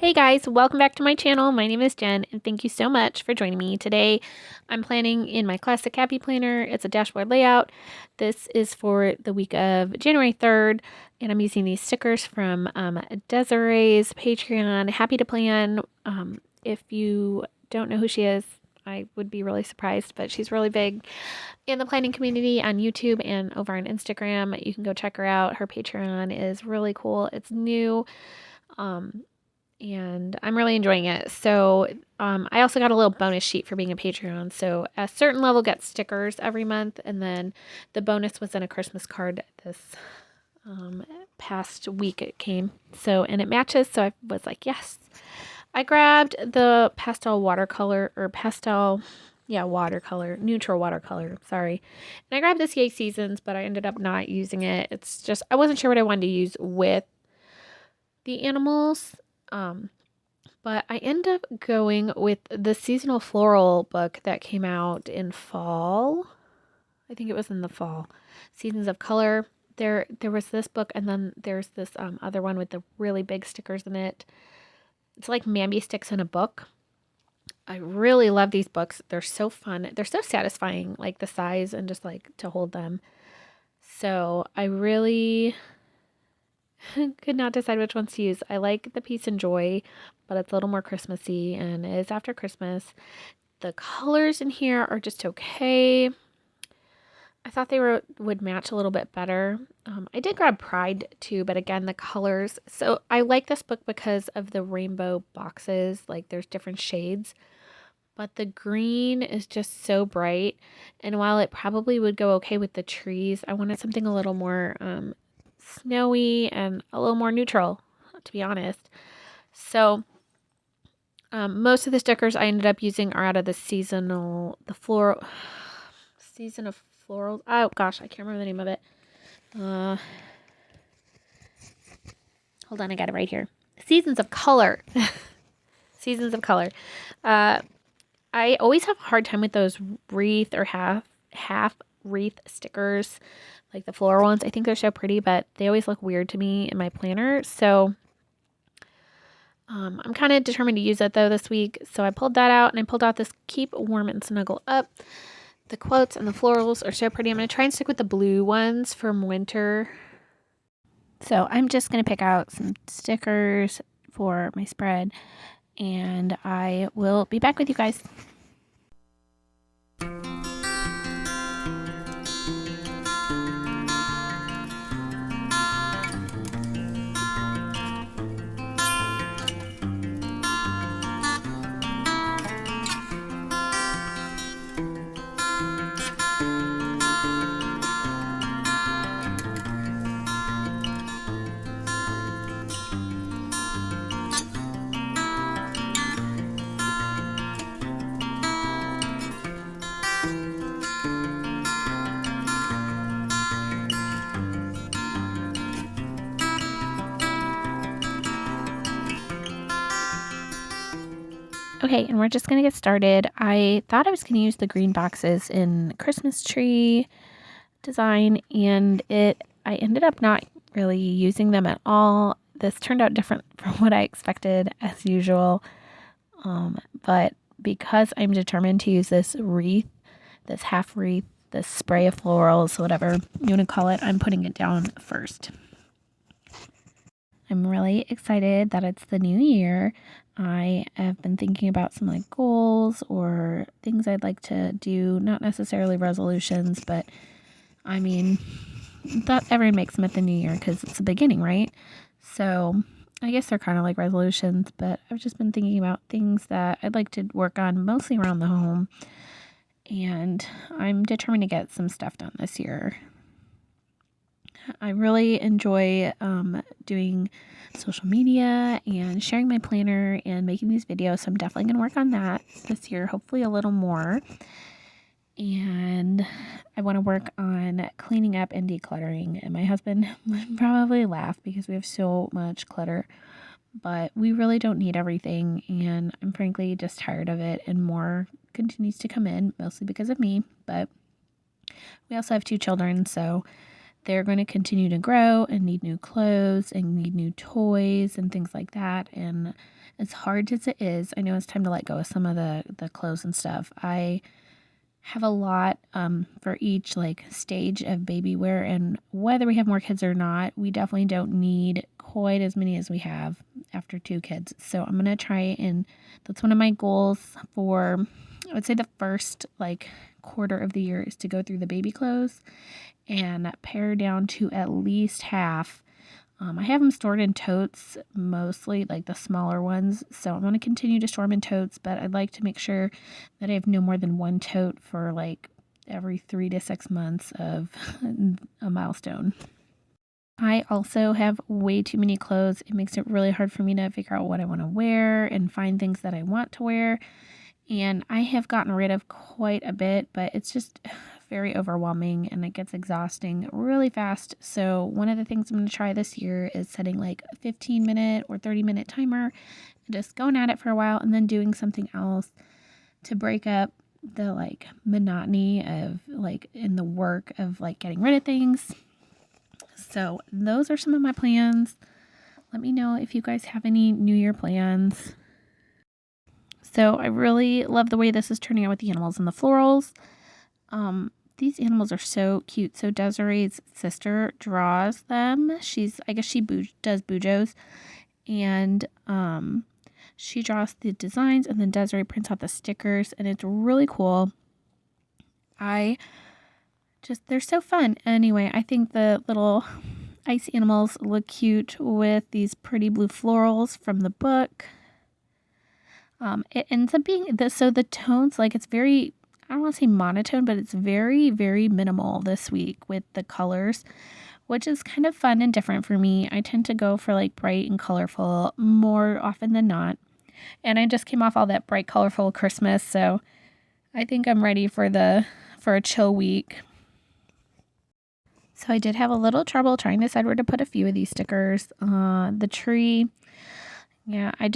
Hey guys, welcome back to my channel. My name is Jen and thank you so much for joining me today. I'm planning in my classic Happy Planner. It's a dashboard layout. This is for the week of January 3rd and I'm using these stickers from Desiree's Patreon, Happy2plan. If you don't know who she is, I would be really surprised, but she's really big in the planning community on YouTube and over on Instagram. You can go check her out. Her Patreon is really cool. It's new. And I'm really enjoying it. So I also got a little bonus sheet for being a Patreon. So a certain level gets stickers every month, and then the bonus was in a Christmas card this past week it came. So, and it matches, so I was like, yes. I grabbed the pastel watercolor, neutral watercolor, sorry. And I grabbed this Yay Seasons, but I ended up not using it. It's just, I wasn't sure what I wanted to use with the animals. But I ended up going with the seasonal floral book that came out in fall. I think it was in the fall. Seasons of Color. There was this book, and then there's this other one with the really big stickers in it. It's like Mamby sticks in a book. I really love these books. They're so fun. They're so satisfying, like the size and just like to hold them. So I really could not decide which ones to use. I like the Peace and Joy, but it's a little more Christmassy and it is after Christmas. The colors in here are just okay. I thought they would match a little bit better. I did grab Pride too, but again, the colors. So I like this book because of the rainbow boxes. Like there's different shades, but the green is just so bright. And while it probably would go okay with the trees, I wanted something a little more snowy and a little more neutral, to be honest. So most of the stickers I ended up using are out of the season of florals. Oh gosh, I can't remember the name of it. Hold on, I got it right here. Seasons of Color. Seasons of Color. I always have a hard time with those wreath or half wreath stickers, like the floral ones. I think they're so pretty, but they always look weird to me in my planner. So I'm kind of determined to use it though this week. So I pulled that out and I pulled out this Keep Warm and Snuggle Up. The quotes and the florals are so pretty. I'm going to try and stick with the blue ones from winter. So I'm just going to pick out some stickers for my spread and I will be back with you guys. Okay, and we're just going to get started. I thought I was going to use the green boxes in Christmas tree design, and I ended up not really using them at all. This turned out different from what I expected as usual. But because I'm determined to use this wreath, this half wreath, this spray of florals, whatever you want to call it, I'm putting it down first. I'm really excited that it's the new year. I have been thinking about some like goals or things I'd like to do, not necessarily resolutions, but I mean, that everyone makes them at the new year because it's the beginning, right? So I guess they're kind of like resolutions, but I've just been thinking about things that I'd like to work on mostly around the home. And I'm determined to get some stuff done this year. I really enjoy doing social media and sharing my planner and making these videos. So I'm definitely going to work on that this year, hopefully a little more. And I want to work on cleaning up and decluttering. And my husband would probably laugh because we have so much clutter. But we really don't need everything. And I'm frankly just tired of it. And more continues to come in, mostly because of me. But we also have 2 children, so they're going to continue to grow and need new clothes and need new toys and things like that. And as hard as it is, I know it's time to let go of some of the clothes and stuff. I have a lot for each like stage of baby wear, and whether we have more kids or not, we definitely don't need quite as many as we have after 2 kids. So I'm gonna try, and that's one of my goals for, I would say, the first like quarter of the year is to go through the baby clothes and pare down to at least half. I have them stored in totes, mostly like the smaller ones. So I'm going to continue to store them in totes, but I'd like to make sure that I have no more than 1 tote for like every 3 to 6 months of a milestone. I also have way too many clothes. It makes it really hard for me to figure out what I want to wear and find things that I want to wear. And I have gotten rid of quite a bit, but it's just very overwhelming and it gets exhausting really fast. So one of the things I'm going to try this year is setting like a 15-minute or 30-minute timer and just going at it for a while and then doing something else to break up the like monotony of like in the work of like getting rid of things. So those are some of my plans. Let me know if you guys have any New Year plans. So I really love the way this is turning out with the animals and the florals. These animals are so cute. So Desiree's sister draws them. I guess she does bujos, and she draws the designs, and then Desiree prints out the stickers, and it's really cool. They're so fun. Anyway, I think the little ice animals look cute with these pretty blue florals from the book. It ends up being this, so the tones, like it's very, I don't want to say monotone, but it's very, very minimal this week with the colors, which is kind of fun and different for me. I tend to go for like bright and colorful more often than not. And I just came off all that bright, colorful Christmas, so I think I'm ready for a chill week. So I did have a little trouble trying to decide where to put a few of these stickers. The tree, yeah, I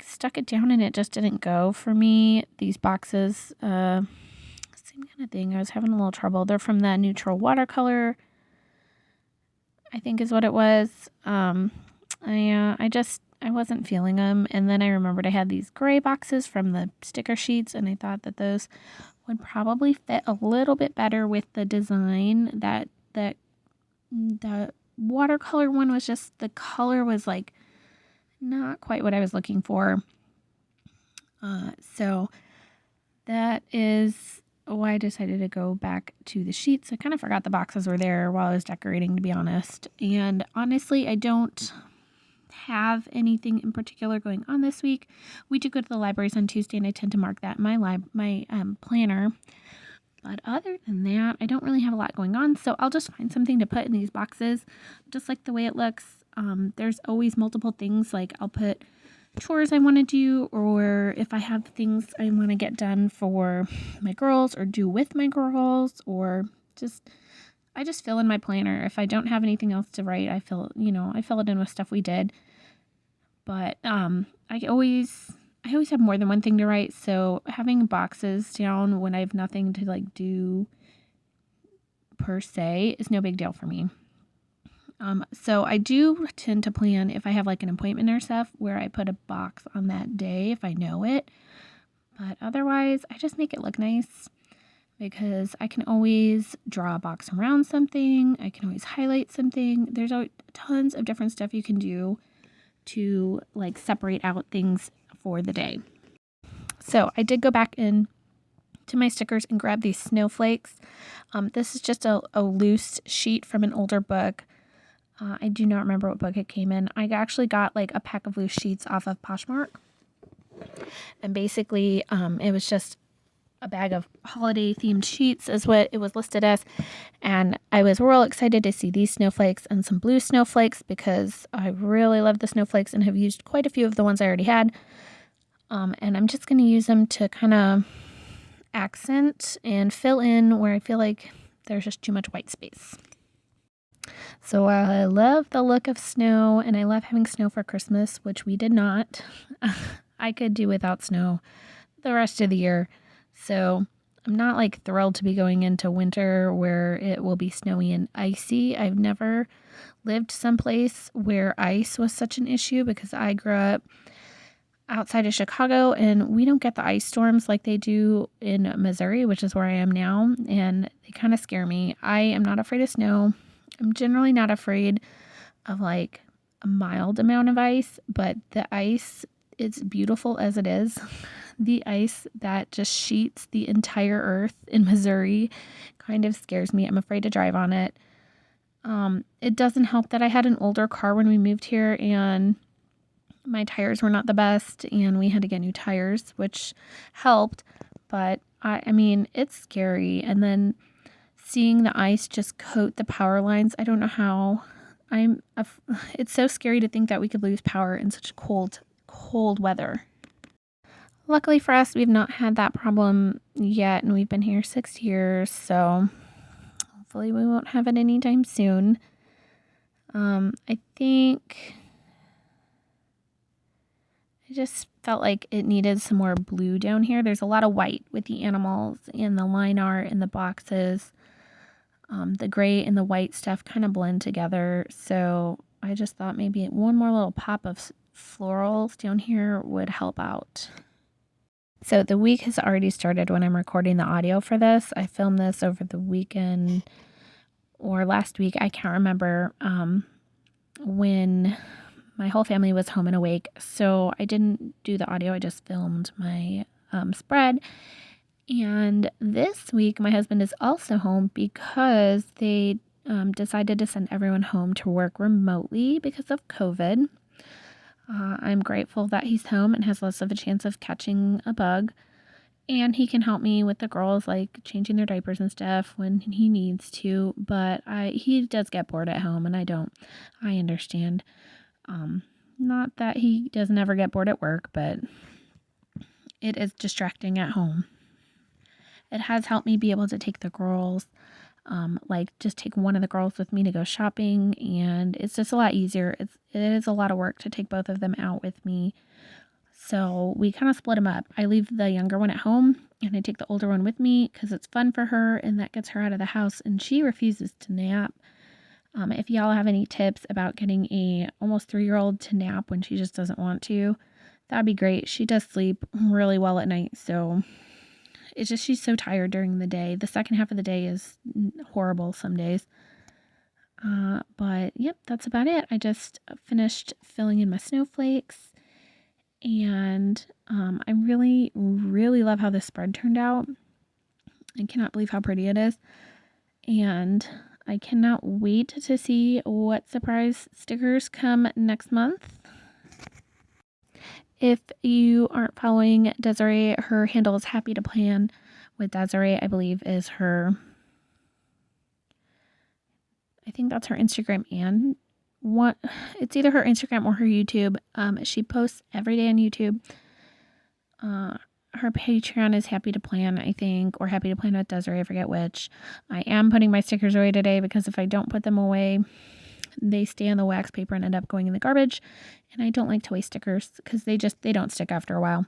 stuck it down and it just didn't go for me. These boxes, same kind of thing. I was having a little trouble. They're from that neutral watercolor, I think is what it was. I wasn't feeling them. And then I remembered I had these gray boxes from the sticker sheets, and I thought that those would probably fit a little bit better with the design. The watercolor one was just, the color was like not quite what I was looking for. So that is why I decided to go back to the sheets. I kind of forgot the boxes were there while I was decorating, to be honest. And honestly, I don't have anything in particular going on this week. We do go to the libraries on Tuesday, and I tend to mark that in my planner. But other than that, I don't really have a lot going on, so I'll just find something to put in these boxes. Just like the way it looks. There's always multiple things, like I'll put chores I want to do, or if I have things I want to get done for my girls or do with my girls, or I just fill in my planner. If I don't have anything else to write, I fill it in with stuff we did. But I always have more than one thing to write, so having boxes down when I have nothing to like do per se is no big deal for me. So I do tend to plan, if I have like an appointment or stuff, where I put a box on that day if I know it. But otherwise, I just make it look nice, because I can always draw a box around something. I can always highlight something. There's tons of different stuff you can do to like separate out things for the day. So I did go back in to my stickers and grab these snowflakes. This is just a loose sheet from an older book. I do not remember what book it came in. I actually got like a pack of loose sheets off of Poshmark. And basically, it was just a bag of holiday themed sheets is what it was listed as. And I was real excited to see these snowflakes and some blue snowflakes, because I really love the snowflakes and have used quite a few of the ones I already had. And I'm just going to use them to kind of accent and fill in where I feel like there's just too much white space. So I love the look of snow, and I love having snow for Christmas, which we did not. I could do without snow the rest of the year. So I'm not like thrilled to be going into winter where it will be snowy and icy. I've never lived someplace where ice was such an issue, because I grew up outside of Chicago, and we don't get the ice storms like they do in Missouri, which is where I am now, and they kind of scare me. I am not afraid of snow. I'm generally not afraid of like a mild amount of ice, but the ice, it's beautiful as it is. The ice that just sheets the entire earth in Missouri kind of scares me. I'm afraid to drive on it. It doesn't help that I had an older car when we moved here, and my tires were not the best, and we had to get new tires, which helped. But I mean, it's scary. And then seeing the ice just coat the power lines, I don't know how. It's so scary to think that we could lose power in such cold weather. Luckily for us, we've not had that problem yet, and we've been here 6 years, so hopefully we won't have it anytime soon. I think I just felt like it needed some more blue down here. There's a lot of white with the animals and the line art and the boxes. The gray and the white stuff kind of blend together. So I just thought maybe one more little pop of florals down here would help out. So the week has already started when I'm recording the audio for this. I filmed this over the weekend or last week. I can't remember when my whole family was home and awake. So I didn't do the audio. I just filmed my spread. And this week, my husband is also home because they decided to send everyone home to work remotely because of COVID. I'm grateful that he's home and has less of a chance of catching a bug. And he can help me with the girls, like changing their diapers and stuff when he needs to. But he does get bored at home, and I don't. I understand. Not that he doesn't ever get bored at work, but it is distracting at home. It has helped me be able to take the girls, just take one of the girls with me to go shopping, and it's just a lot easier. It is a lot of work to take both of them out with me. So we kind of split them up. I leave the younger one at home, and I take the older one with me because it's fun for her, and that gets her out of the house, and she refuses to nap. If y'all have any tips about getting a almost 3-year-old to nap when she just doesn't want to, that'd be great. She does sleep really well at night, so it's just she's so tired during the day. The second half of the day is horrible some days. But yep, that's about it. I just finished filling in my snowflakes, and I really, really love how this spread turned out. I cannot believe how pretty it is, and I cannot wait to see what surprise stickers come next month. If you aren't following Desiree, her handle is Happy2plan with Desiree, I believe is her, I think that's her Instagram, and it's either her Instagram or her YouTube. She posts every day on YouTube. Her Patreon is Happy2plan, I think, or Happy2plan with Desiree, I forget which. I am putting my stickers away today because if I don't put them away, they stay on the wax paper and end up going in the garbage. And I don't like to waste stickers because they don't stick after a while.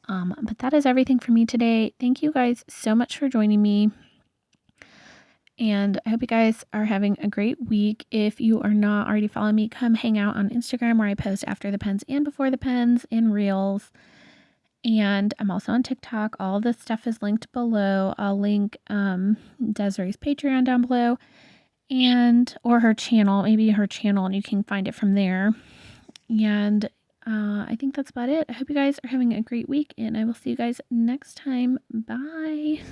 But that is everything for me today. Thank you guys so much for joining me. And I hope you guys are having a great week. If you are not already following me, come hang out on Instagram where I post after the pens and before the pens and reels. And I'm also on TikTok. All this stuff is linked below. I'll link Desiree's Patreon down below, or her channel, maybe her channel, and you can find it from there. And I think that's about it. I hope you guys are having a great week, and I will see you guys next time. Bye.